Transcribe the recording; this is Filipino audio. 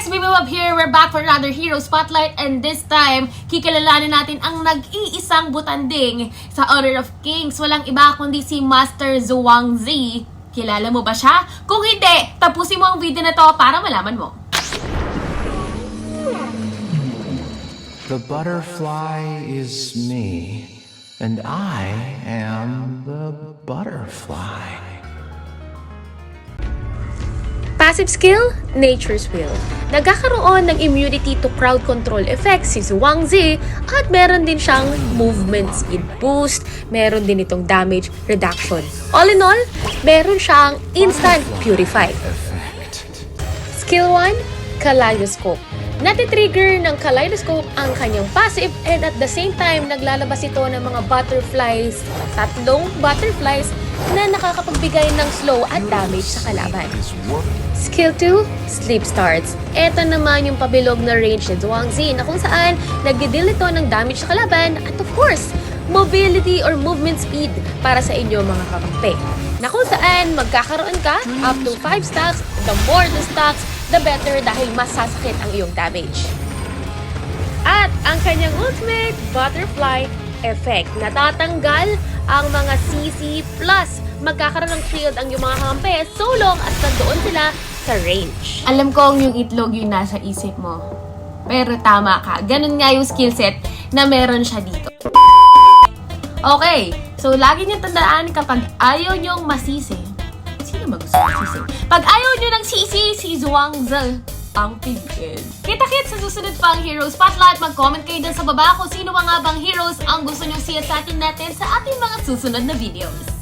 guys, Bibibab here. We're back for another Hero Spotlight and this time, kikilalanin natin ang nag-iisang butanding sa Honor of Kings. Walang iba kundi si Master Zhuangzi. Kilala mo ba siya? Kung hindi, tapusin mo ang video na to para malaman mo. The butterfly is me, and I am the butterfly. Passive skill, Nature's Will. Nagkakaroon ng immunity to crowd control effect si Zhuangzi at meron din siyang movement speed boost, meron din itong damage reduction. All in all, meron siyang instant purify. Skill 1, Kaleidoscope. Natitrigger ng Kaleidoscope ang kanyang passive and at the same time naglalabas ito ng mga butterflies, tatlong butterflies na nakakapagbigay ng slow at damage sa kalaban. Skill 2, Sleep Starts. Ito naman yung pabilog na range ni Zhuangzi na kung saan nagdi-deal ito ng damage sa kalaban at of course, mobility or movement speed para sa inyo mga kakampi. Na kung saan magkakaroon ka up to 5 stacks, the more the stacks, the better dahil mas sasakit ang iyong damage. At ang kanyang ultimate butterfly effect. Natatanggal ang mga CC plus magkakaroon ng shield ang iyong mga kakampi so long as nandoon sila sa range. Alam kong yung itlog yung nasa isip mo. Pero tama ka. Ganun nga yung skill set na meron siya dito. Okay, so lagi niyo tandaan kapag ayaw niyong masisi, sino ba gusto masisi? Pag ayaw niyo ng sisi, si Zhuangzi ang piliin. Kita-kits sa susunod pang Hero Spotlight. Mag-comment kayo dyan sa baba kung sino nga bang heroes ang gusto niyong siya sa atin natin sa ating mga susunod na videos.